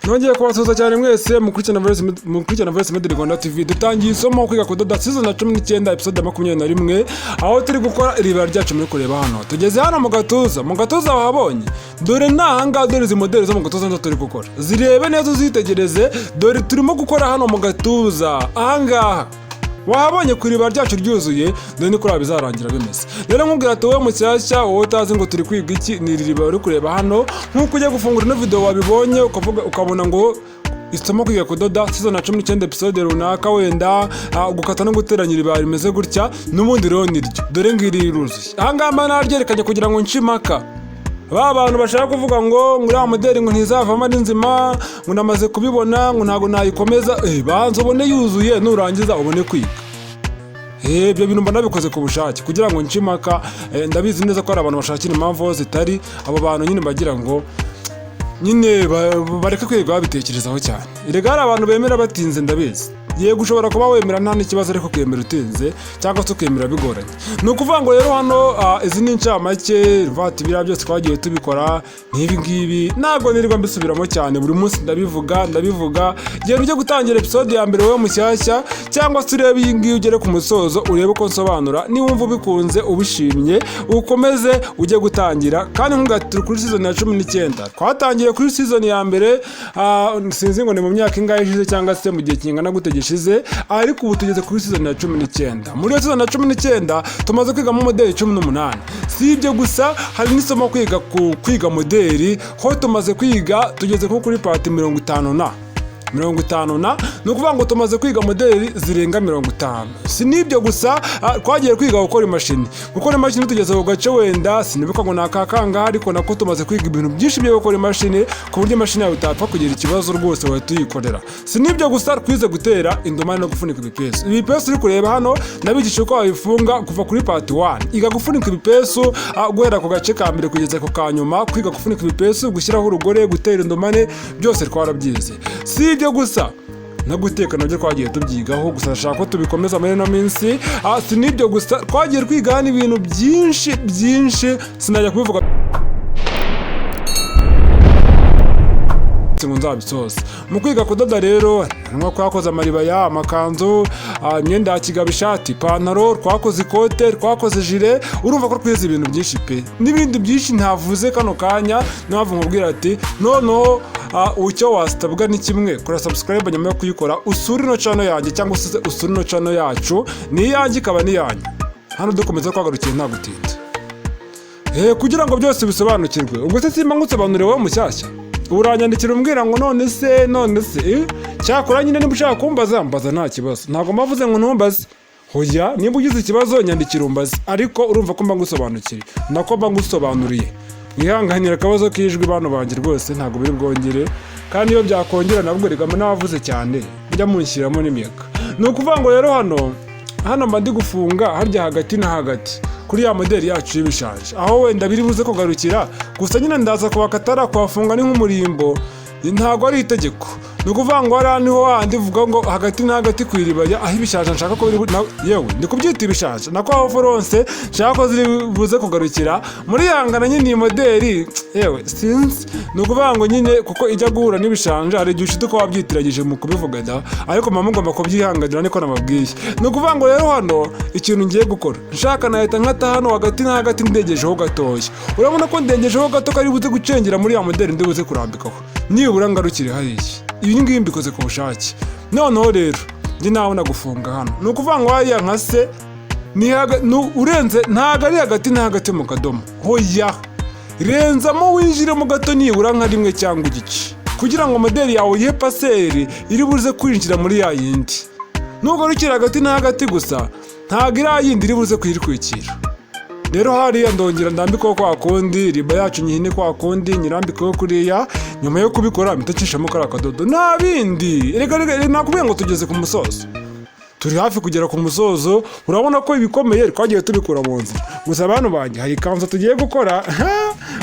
Nongeye kubasuhuza cyane mwese mukurikirana Voice Moderi Rwanda TV. Dutangiye isomo kwiga kudoda season 19 episode 21 aho turi gukora iribaya ryacu muri kureba hano. Tugeze hano mu gatuza wahabonye. Dore nahanga dore izi moderi zo mu gatuza ndo turi gukora. Zirebe neza uzitegereze, dore turimo gukora hano mu gatuza. Ahangaha wahabonye ku iribaya ryacu ryuzuye, dore ni kuri bizarangira bimeze. Rero nkubwira ati wowe mushyashya wowe utazi ngo turi kwiga iki, ni iribaya uri kureba hano. Nkuko ujya gufungura ino video wabibonye ukabona ngo isomo kwiga kudoda season 19 episode runaka wenda gukata no guteranya iribaya rimeze gutya n'ubundi rero niryo. Dore ngiri iruzuye. Ahangaha naryerekanye kugira ngo nshimaka ba bantu bashaka kuvuga ngo ngura moderi ngo ntizavamo ari nzima, ngo namaze kubibona ngo ntago nayikomeza. Banza ubone yuzuye nurangiza ubone kwiga. Ibyo bintu mba nabikoze ku bushake kugira ngo nshimaka. Ndabizi neza ko ari abantu bashakira impamvu zitari abo bantu nyine bagira ngo nyine bareke kwiga babitekerezaho cyane. Erega hari abantu bemera batinze ndabizi. Yego ushobora kuba wemera nta n'ikibazo ariko kwemera utinze cyangwa se ukemera bigoranye. Ni ukuvuga ngo rero hano izi ni incamake vati biriya byose twagiye tubikora n'ibi ngibi ntabwo nirirwa mbisubiramo cyane. Buri munsi ndabivuga genda ujye gutangira episode ya mbere wowe mushyashya cyangwa se urebe iyi ngiyi ugere ku musozo urebe uko nsobanura. Niwumva ubikunze ubishimye ukomeze ujye gutangira. Kandi nk'ugatira kuri season ya 19 twatangiye kuri season ya mbere sinzi ngo ni mu myaka ingahe ishize cyangwa se mu gihe kingana gutegesha ariko ubu tugeze kuri season ya 19. Muri iyo season ya 19 tumaze kwiga mu moderi 18. Si ibyo gusa hari n'isomo kwiga moderi ho tumaze kwiga tugeze kuri part 50 ni ukuvuga ngo tumaze kwiga moderi zirenga 50. Si n'ibyo gusa twagiye kwiga gukora imashini tugeze ku gace wenda sinibuka ngo nakakanga ariko nako tumaze kwiga ibintu byinshi byo gukora imashini ku buryo imashini yawe utapfa kugira ikibazo rwose wahita uyikorera. Si n'ibyo gusa twize gutera indomani no gufunika ibipesu uri kureba hano nabigisha uko wabifunga kuva kuri part 1. Iga gufunika ibipesu guhera ku gace ka mbere kugeza ku kanyuma. Kwiga gufunika ibipesu, gushyiraho urugore, gutera indomane byose twarabyize. Si ibyo gusa no guteka nabyo twagiye tubyigaho, gusa nashaka ko tubikomeza muri ino minsi. Si n'ibyo gusa twagiye twiga n'ibintu byinshi sinajya kubivuga ngo nzabisoza. Mu kwiga kudoda rero nko twakoze amaribaya, amakanzu, imyenda ya kigabo, ishati, ipantaro, twakoze ikote, twakoze jire. Urumva ko twize ibintu byinshi pe n'ibindi byinshi ntavuze kano kanya. Navu nkubwira ati noneho ucyo wastabwa ni kimwe, kora subscribe nyuma yo kuyikora usuri no channel yanjye cyangwa se usuri no channel yacu ni yanjye kaba ni yanyu. Hano dukomeza kwagarukiye nta gutinda kugira ngo byose bisobanukirwe. Ubwo se simba ngutsobanurire wowe mushyashya uranyandikira umbwira ngo none se cyakora nyine niba ushaka kumbaza mbaza nta kibazo. Ntabwo mavuze ngo ntumbaze hoya, niba ugize ikibazo nyandikira umbaze, ariko urumva ko mba ngusobanukiriye nako mba ngusobanuriye. Mwihanganira akabazo kijwi bano banjye rwose ntabwo biri bwongere, kandi iyo byakongera nabwo rigama navuze cyane bijya munshyiramo n'imiyaga. Ni ukuvuga ngo rero hano mba ndi gufunga harya hagati na hagati kuri ya moderi yacu y'ibishanje aho wenda biri buze kugarukira. Gusa nyine ndaza kubakatara kuhafunga ni nk'umurimbo, ntabwo ari itegeko. Ni ukuvuga ngo hariya niho handi vuga ngo hagati na hagati ku iribaya aho ibishanje nshaka ko biri yewe ndi kubyita ibishanje nako aho foronse nshaka ko ziri buze kugarukira muri yangana nyine iyi moderi yewe sinzi. Ni ukuvuga ngo nyine kuko ijya guhura n'ibishanje hari igihe ushite ko wabyitiragije mu kubivuga da, ariko mama ngomba kubyihanganira niko nababwiye. Ni ukuvuga ngo rero hano ikintu ngiye gukora nshaka nahita nkata hano hagati na hagati ndengejeho gatoya. Urabona ko ndengejeho gato kari buze gucengera muri ya moderi ndi buze kurambikaho nibura ngarukire hariya. Ibi ngibi mbikoze ku bushake. Noneho rero njye nabona gufunga hano. Ni ukuvuga ngo hariya nka se urenze ntago ari hagati na hagati mu kadomo hoya, renzamo winjire mu gato nibura nka rimwe cyangwa igice kugira ngo moderi yawe ihe paseri iri buze kwinjira muri ya yindi. Nugarukira hagati na hagati gusa ntago iri yindi iri buze kuyirikwikira. Rero hariya ndongera ndambikaho kwa kundi riba yacu nyihine kwa kundi nyirambikaho kuriya. Nyuma yo kubikora mpitacishamo kara kadodo nta bindi. Erega nakubwiye ngo tugeze ku musozo, turi hafi kugera ku musozo. Urabona ko ibikomeye twagiye tubikura mu nzira. Gusa abantu banjye hari kanzu tugiye gukora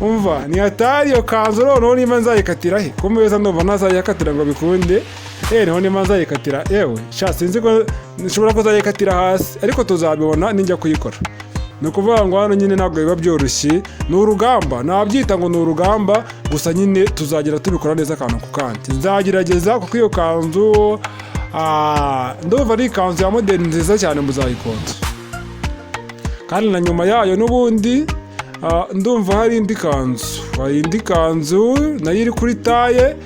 umva ni hatari yo kanzu. Noneho nimba nzayikatira he ko meza ndumva ntazayikatira ngo bikunde. Noneho nimba nzayikatira yewe sinzi ko nshobora kuzayikatira hasi, ariko tuzabibona ninjya kuyikora. ni ukuvuga ngo hano nyine ntabwo biba byoroshye, ni urugamba, nabyita ngo ni urugamba, gusa nyine tuzagera tubikora neza akantu ku kandi. Nzagerageza kuko iyo kanzu ndumva ari ikanzu ya moderi nziza cyane, muzayikunda. Kandi na nyuma yayo n'ubundi ndumva hari indi kanzu nayo iri kuri taye,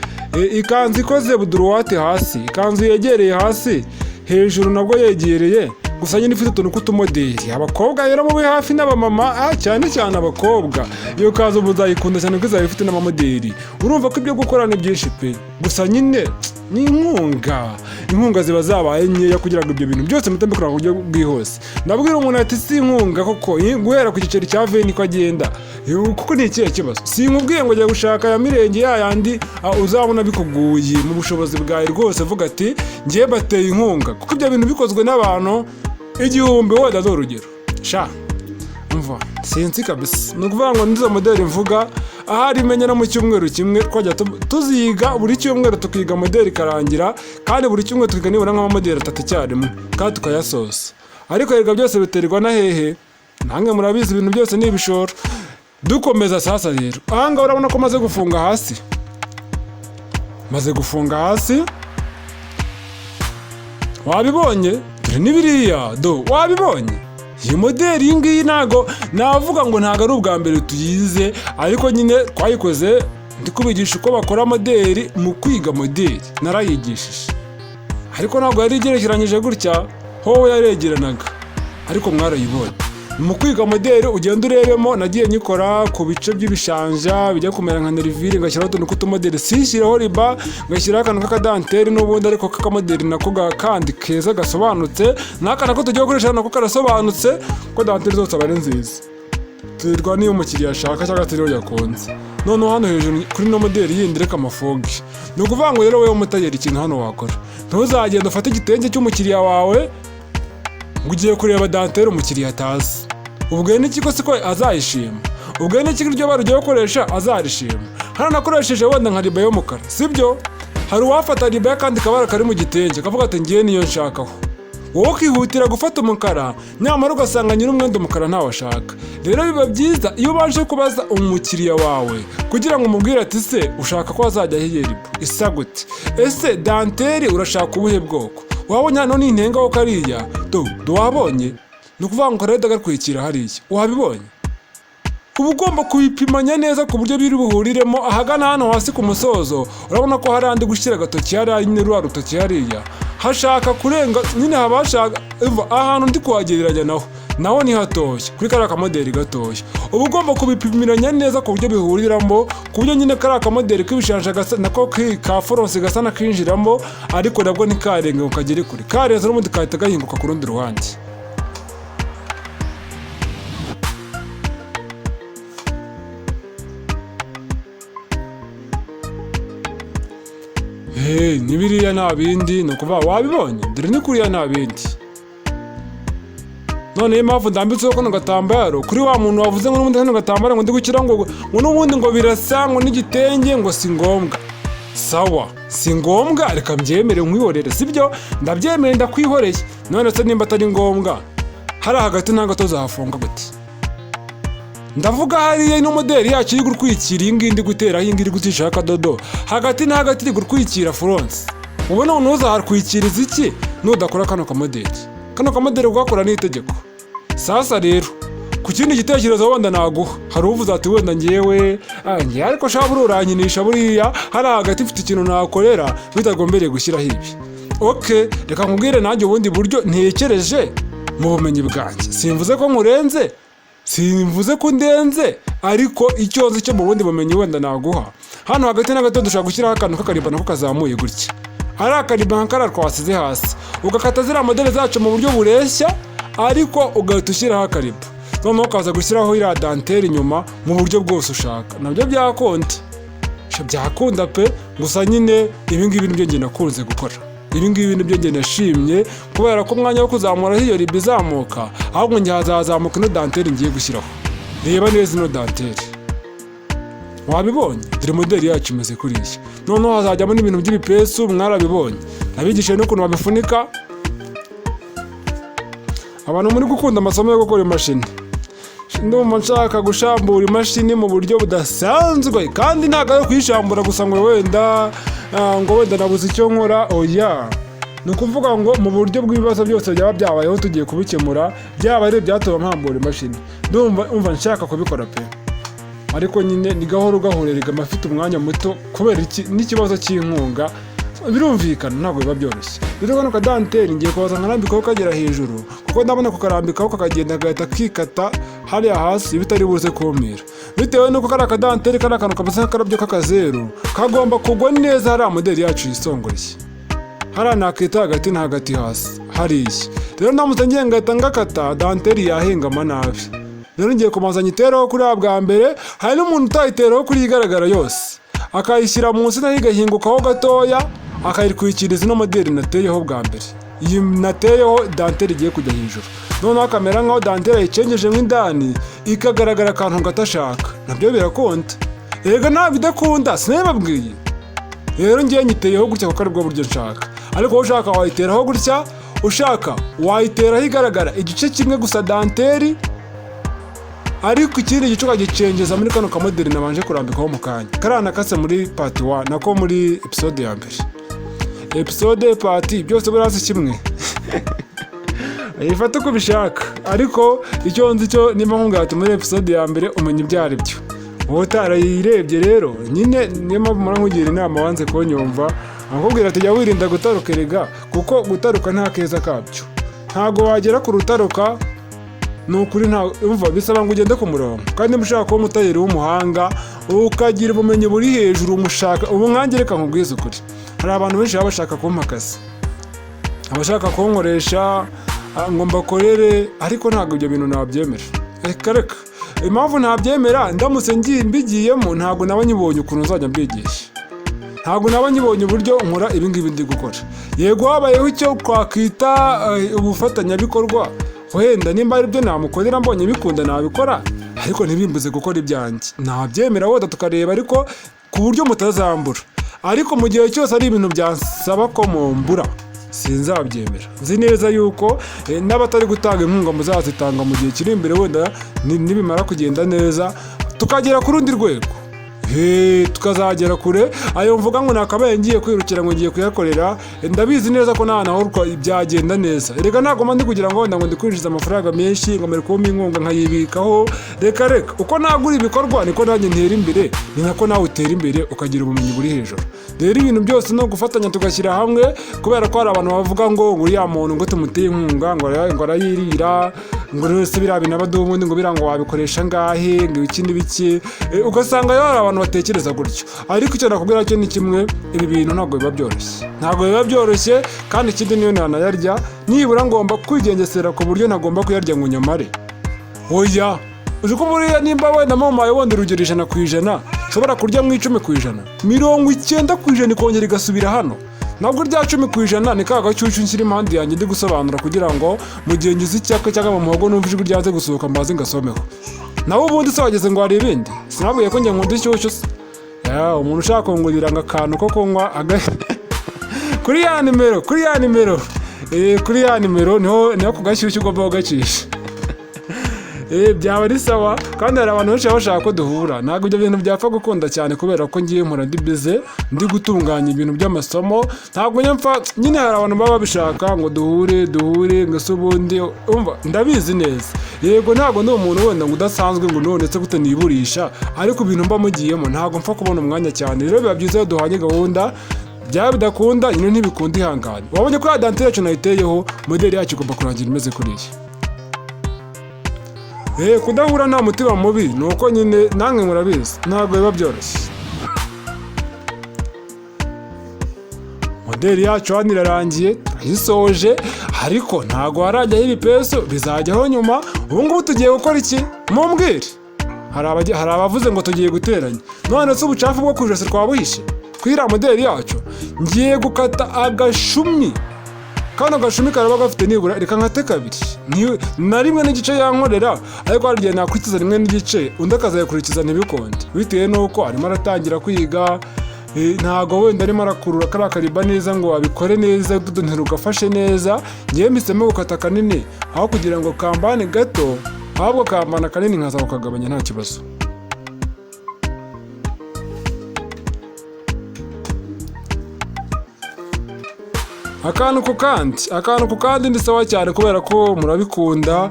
ikanzu ikoze buduruwate hasi, ikanzu yegereye hasi, hejuru nabwo yegereye, gusa nyine ifite utuntu tw'utumoderi. Abakobwa rero mube hafi n'abamama, cyane cyane abakobwa, iyo kanzu muzayikunda cyane kuko izaba ifite n'amamoderi. Urumva ko ibyo gukora ni byinshi pe, gusa nyine ni inkunga ziba zabaye nkeya kugira ngo ibyo bintu byose mutembe kuranga uburyo bwihuse. Ndabwira umuntu ati si inkunga koko, guhera ku giceri cya veni ko agenda, kuko ni ikihe kibazo. Sinkubwiye ngo jya gushaka ya mirenge yayandi uzabona bikuguye mu bushobozi bwawe rwose, vuga ati ngiye bateye inkunga, kuko ibyo bintu bikozwe n'abantu 1000 wenda z'urugero. Umva sinzi kabisa, ni ukuvuga ngo nizo moderi mvuga, ahari imenya no mu cyumweru kimwe twajya tuziga, buri cyumweru tukiga moderi karangira, kandi buri cyumweru tukiga nibura nk'amamoderi 3 icyarimwe kandi tukayasoza. Ariko erega byose biterwa na hehe, nange murabizi ibintu byose ni ibishoro. Dukomeza sasa rero, ahangaha urabona ko maze gufunga hasi, wabibonye dore n'ibiriya wabibonye. Iyi moderi iyi ngiyi ntago navuga ngo ntago ari ubwa mbere tuyize, ariko nyine twayikoze ndi kubigisha uko bakora moderi. Mu kwiga moderi narayigishije, ariko ntabwo yari igerekeranyije gutya, howe yaregeranaga, ariko mwarayibonye. Mu kwiga moderi ugenda urebemo, nagiye nyikora ku bice by'ibishanja bijya kumera nka nerivire, ngashyiraho utuntu tw'utumoderi, sishyiraho riba, ngashyiraho akantu k'akadanteri n'ubundi, ariko k'akamoderi nako kandi keza gasobanutse, n'aka nako tugiye gukoresha nako karasobanutse, ko danteri zose aba ari nziza. Turwa niyo umukiriya ashaka cyangwa turiho yakunze. Noneho hano hejuru kuri no moderi yindi reka amafogi. Ni ukuvuga ngo rero wowe umutayeri ikintu hano wakora, ntuzagenda ufate igitenge cy'umukiriya wawe ngo ugiye kureba danteri umukiriya atazi. Ubwo n'ikigo siko azayishima, ubwo n'ikigo iryo barugiye gukoresha azarishima. Hano nakoresheje wenda nka riba y'umukara, sibyo? Hari uwafata riba kandi kabara kari mu gitenge akavuga ati ngiye niyo nshakaho, wowe ukihutira gufata umukara, nyamara ugasanga nyiri umwenda umukara ntawe ashaka. Rero biba byiza iyo ubashe kubaza umukiriya wawe kugira ngo umubwire ati se ushaka ko azajya ahiye riba isa gute, ese danteri urashaka ubuhe bwoko, wabonye hano ni intengaho kariya wabonye. Ni ukuvuga ngo rero gakwikira hariya wabibonye, uba ugomba kubipimanya neza ku buryo biri buhuriremo. Ahagana hano hasi ku musozo urabona ko hari andi gushyira agatoki hariya, nyine rwa rutoki hariya hashaka kurenga, nyine habashaka ahantu ndi kuhagereranya naho ni hatoshye kuri kariya kamoderi gatoshye. Uba ugomba kubipimiranya neza ku buryo bihuriramo, ku buryo nyine kariya kamoderi k'ibishanja nako ka foronsi gasa nakinjiramo, ariko nabwo ntikarenge ngo kagere kure, karenze n'ubundi kahita gahinguka ku rundi ruhande. Nibiriya nta bindi, ni ukuvuga wabibonye dore ni kuriya nta bindi. None impamvu ndambitseho kano gatambaro kuri wa muntu wavuze ngo n'ubundi kano gatambaro ngo ndi gukira ngo n'ubundi ngo birasa ngo n'igitenge, ngo si ngombwa. Sawa, si ngombwa, reka mbyemere nkwihorere, sibyo? Ndabyemeye ndakwihoreye. None se nimba atari ngombwa, hari hagati nta gato zahafunga gute? Ndavuga hariya ino moderi yacu iri gutwikira, iyi ngiyi ndi guteraho, iyi ngiyi iri gucishaho akadodo, hagati na hagati iri gutwikira foronsi. Ubona ntuzaharwikiriza iki nudakora kano kamoderi. Kano kamoderi ugakora n'itegeko. Sasa rero ku kindi gitekerezo wenda naguha, hari uvuze ati wenda ngiye ariko shaba uranyinisha buriya hari hagati mfite ikintu nakorera bitagombereye gushyiraho ibi. Okay, reka nkubwire nanjye ubundi buryo ntekereje mu bumenyi bwanjye. Simvuze ko nkurenze, simvuze ko ndenze, ariko icyo nzi cyo mu bundi bumenyi wenda naguha. Hano hagati na gato dushaka gushyiraho akantu k'akariba nako kazamuye gutya, ari akariba nk'akara twasize hasi, ugakata ziriya moderi zacu mu buryo bureshya, ariko ugahita ushyiraho akariba, noneho ukaza gushyiraho iriya danteri inyuma mu buryo bwose ushaka. Nabyo byakunda pe, gusa nyine ibi ngibi nibyo njye nakunze gukora, ibi ngibi nibyo njye nashimye, kubera ko umwanya wo kuzamura iyo riba izamuka, ahubwo njye hazazamuka ino danteri ngiye gushyiraho. Reba neza ino danteri, wabibonye dore moderi yacu imeze kuriya. Noneho hazajyamo n'ibintu by'ibipesu, mwarabibonye, nabigishije n'ukuntu babifunika. Abantu muri gukunda amasomo yo gukora imashini, ndumva nshaka gushambura imashini mu buryo budasanzwe, kandi ntabwo ari kuyishambura gusa ngo wenda nabuze icyo nkora, oya. Ni ukuvuga ngo mu buryo bw'ibibazo byose byaba byabayeho tugiye kubikemura, byaba ari ibyatuma mpambura imashini, ndumva nshaka kubikora pe. Ariko nyine ni gahoro gahorerega afite umwanya muto kubera n'ikibazo cy'inkunga, birumvikana ntabwo biba byoroshye. Rero kano kadanteri ngiye kubaza nkarambikaho kagera hejuru, kuko ndabona kukarambikaho kakagenda gahita kikata hariya hasi bitari buze kumira, bitewe n'uko kari akadanteri kari akantu kameze nk'akarabyo k'akazeru kagomba kugwa neza hariya moderi yacu yisongoreye, hariya nakita hagati na hagati hasi hariya. Rero ndamutse ngiye ngahita ngakata danteri yahengama nabi. Rero ngiye kumanza nyitereho kuri bwa mbere, hari n'umuntu utayitereho kuri igaragara yose, akayishyira munsi nayo igahingukaho gatoya, akayikwikiriza ino moderi nateyeho bwa mbere. Iyi nateyeho danteri igiye kujya hejuru, noneho akamera nk'aho danteri ayicengejemo indani ikagaragara akantu gatashaka. Nabyo birakunda, erega nta bidakunda sinabibabwiye. Rero ngiye nyiteyeho gutya kuko aribwo buryo nshaka, ariko ushaka wayiteraho gutya, ushaka wayiteraho igaragara igice kimwe gusa danteri, ariko ikindi gice ukagicengeza muri kano kamoderi nabanje kurambikaho mu kanya. Kariya nakase muri part 1 nako muri episode ya mbere, episode part byose burasi kimwe. Ifata uko bishaka, ariko icyo nzi cyo nimba nkungata muri episode ya mbere umenya ibyo ari byo. Wowe utarayirebye rero nyine niyo mpamvu mpora nkugira inama wanze kunyumva, akubwira ati jya wirinda gutaruka erega, kuko gutaruka nta keza kabyo. Ntago wagera ku rutaruka, nukuri umva bisaba ngo ugende ku murongo, kandi mushaka kuba umutayeri w'umuhanga ukagira ubumenyi buri hejuru umushaka. Ubu nkange reka nkubwize ukuri, hari abantu benshi baba bashaka kumpa akazi, abashaka kunkoresha ngo mbakorere, ariko ntabwo ibyo bintu nabyemera. Reka impamvu ntabyemera, ndamutse mbigiyemo ntabwo naba nyibonye ukuntu nzajya mbigisha, ntabwo naba nyibonye uburyo nkora ibingibi ndi gukora. Yego habayeho icyo twakwita ubufatanyabikorwa, wenda nimba ari byo namukorera mbonye bikunda nabikora, ariko ntibimbuze gukora ibyanjye. Nabyemera wenda tukareba, ariko ku buryo mutazambura. Ariko mu gihe cyose ari ibintu byansaba ko mumbura, sinzabyemera. Nzi neza yuko n'abatari gutanga inkunga muzazitanga mu gihe kiri imbere, wenda nibimara kugenda neza tukagera ku rundi rwego, tukazagera kure. Ayo mvuga ngo nakabaye ngiye kwirukira ngo ngiye kuyakorera, ndabizi neza ko nta naho byagenda neza. Reka ntabwo ndi kugira ngo wenda ngo ndikwinjiza amafaranga menshi ngo mbere kubamo inkunga nkayibikaho. Reka uko nagura ibikorwa niko nanjye ntera imbere, ni nako nawe utera imbere ukagira ubumenyi buri hejuru. Rero ibintu byose no gufatanya tugashyira hamwe, kubera ko hari abantu bavuga ngo uriya muntu ngo tumuteye inkunga ngo arayirira, ngo rwose biriya bintu abaduha ubundi ngo biriya ngo wabikoresha ngahe, ngo ibiki n'ibiki, ugasanga hari abantu batekereza gutyo. Ariko icyo nakubwira cyo ni kimwe, ibi bintu ntabwo biba byoroshye, kandi ikindi niyo nanayarya nibura ngomba kwigengesera ku buryo ntagomba kuyarya ngo nyamare. Oya, uzi ko buriya nimba wenda mumaye wenda urugero 100%, ushobora kurya mu 10%, 90% ikongera igasubira hano. Ntabwo rya 10% ni kaga cyucu nshyira impande yanjye ndi gusobanura, kugira ngo mu gihe ngize icyaka cyangwa mu muhogo numva ijwi ryaze gusohoka mbaze ngasomeho. Nawe ubundi se wageze ngo hari ibindi? Sinabwiye ko njye nkunda ishyushyu se. Umuntu ushaka kungurira akano ko kunywa kuri ya nimero niho kugashyushyu ugomba kugacisha. Byaba ari sawa, kandi hari abantu benshi bashaka ko duhura. Ntabwo ibyo bintu byapfa gukunda cyane, kubera ko ngiye nkora ndi bize ndi gutunganya ibintu by'amasomo. Ntabwo nyine hari abantu baba babishaka ngo duhure ngo se ubundi umva ndabizi neza. Yego ntabwo ndi umuntu wenda ngo udasanzwe ngo none se gute niburisha, ariko ibintu mba mugiyemo ntabwo mpfa kubona umwanya cyane. Rero biba byiza iyo duhanye gahunda, byaba bidakunda nyine ntibikunda ihangane. Wabonye ko ya danteri yacu nayiteyeho, moderi yacu igomba kurangira imeze kuriya. Kudahura nta mutima mubi, nuko nyine namwe murabizi ntabwo biba byoroshye. Moderi yacu hano irarangiye, turayisoje, ariko ntabwo harajyaho ibipeso, bizajyaho nyuma. Ubu ngubu tugiye gukora iki? Mumbwire. Hari abavuze ngo tugiye guteranya, none se ubucafu bwo ku ijosi twabuhishe kwira moderi yacu. Ngiye gukata agashumi, kano gashumi karaba gafite nibura reka nkate kabiri, na rimwe n'igice yankorera, ariko hari igihe nakwitiza rimwe n'igice undi akazayakurikiza ntibikonde, bitewe n'uko arimo aratangira kwiga. Ntago wenda arimo arakurura kariya kariba neza ngo wabikore neza, ududuntere ugafashe neza. Ngiye mpisemo gukata kanini aho kugira ngo kambane gato ahubwo kambana kanini nkaza kukagabanya nta kibazo. akantu ku kandi ndi sawa cyane kubera ko murabikunda,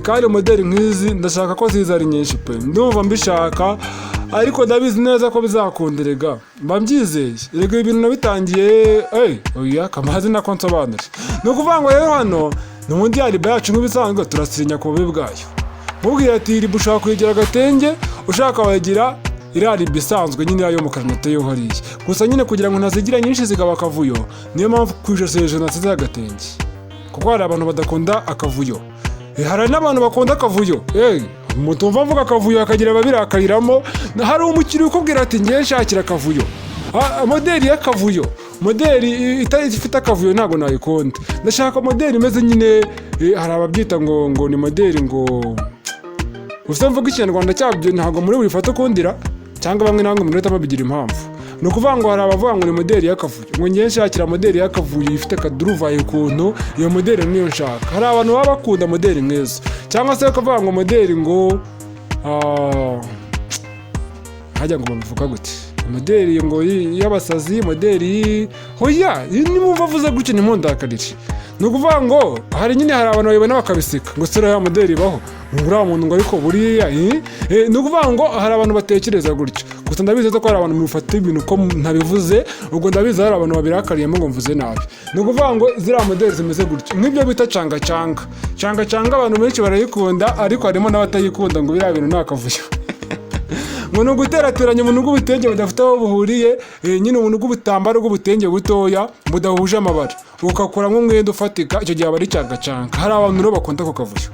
kandi moderi nk'izi ndashaka ko ziza ari nyinshi pe, ndumva mbishaka, ariko ndabizi neza ko bizakundirega, mba mbyizeye. Rega ibintu nabitangiye oya kamazi nako nsobanure. Ni ukuvuga ngo rero hano n'ubundi iriribaya yacu nk'ibisanzwe turasinya ku bubi bwayo. Mubwira ati iriba ushaka kuyigira agatenge, ushaka wayigira irariba isanzwe nyine yayo mu karanateyo hariya. Gusa nyine kugira ngo ntazigira nyinshi zigaba akavuyo, niyo mpamvu kwijosi hejuru nasize agatenge, kuko hari abantu badakunda akavuyo. Hari n'abantu bakunda akavuyo, mutumva mvuga akavuyo akagira babirakariramo. Hari umukiriya ukubwira ati ngiye nshakira akavuyo, moderi y'akavuyo, moderi ifite akavuyo ntabwo nayikunda, ndashaka moderi imeze nyine, hari ababyita ngo ni moderi ngo gusa mvuga ikinyarwanda cyabyo ntabwo muri buri foto ukundira, cyangwa bamwe namwe muri leta babigira impamvu. Ni ukuvuga ngo hari abavuga ngo ni moderi y'akavuyo, ngo ngiye nshakira moderi y'akavuyo ifite akaduruvaye ukuntu, iyo moderi niyo nshaka. Hari abantu baba bakunda moderi nk'izo, cyangwa se bakavuga ngo moderi ngo hajya ngo babivuga gute, moderi ngo y'abasazi, moderi hoya nimumva avuze gutyo ntimundakarire. Ni ukuvuga ngo hari abantu babibona bakabiseka ngo sera ya moderi ibaho, ngura muntu ngo ariko buriya ni ukuvuga ngo hari abantu batekereza gutyo. Gusa ndabizi ko hari abantu mufata ibintu ko ntabivuze, ubwo ndabizi hari abantu babirakariyemo ngo mvuze nabi. Ni ukuvuga ngo ziriya moderi zimeze gutyo, nk'ibyo bita canga abantu benshi barayikunda, ariko harimo n'abatayikunda ngo biriya bintu nta kavuyo. ngo nuguterateranya umuntu bw'ubutenge budafite aho buhuriye, nyine umuntu bw'ubutambaro bw'ubutenge butoya budahuje amabara, ukakora nk'umwenda ufatika, icyo gihe aba ari canga. Hari abantu rero bakunda ku kavuyo,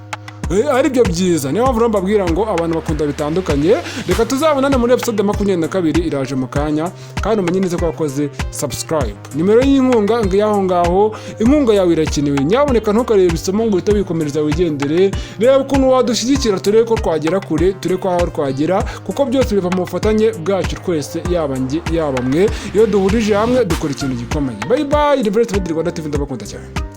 ari byo byiza. Niyo mpamvu mbabwira ngo abantu bakunda bitandukanye. Reka tuzabonane muri episode 22 iraje mu kanya, kandi umenye neza ko wakoze subscribe. Nimero y'inkunga ngaho ngaho, inkunga yawe irakenewe. Nyaboneka ntukarebe isomo ngo uhite wikomereza wigendere, reba ukuntu wadushyigikira turebe ko twagera kure, turebe ko aho twagera, kuko byose biva mu bufatanye bwacu twese, yaba njye yaba mwe. Iyo duhurije hamwe dukora ikintu gikomeye. Bye bye, Rifite Rwanda TV ndabakunda cyane.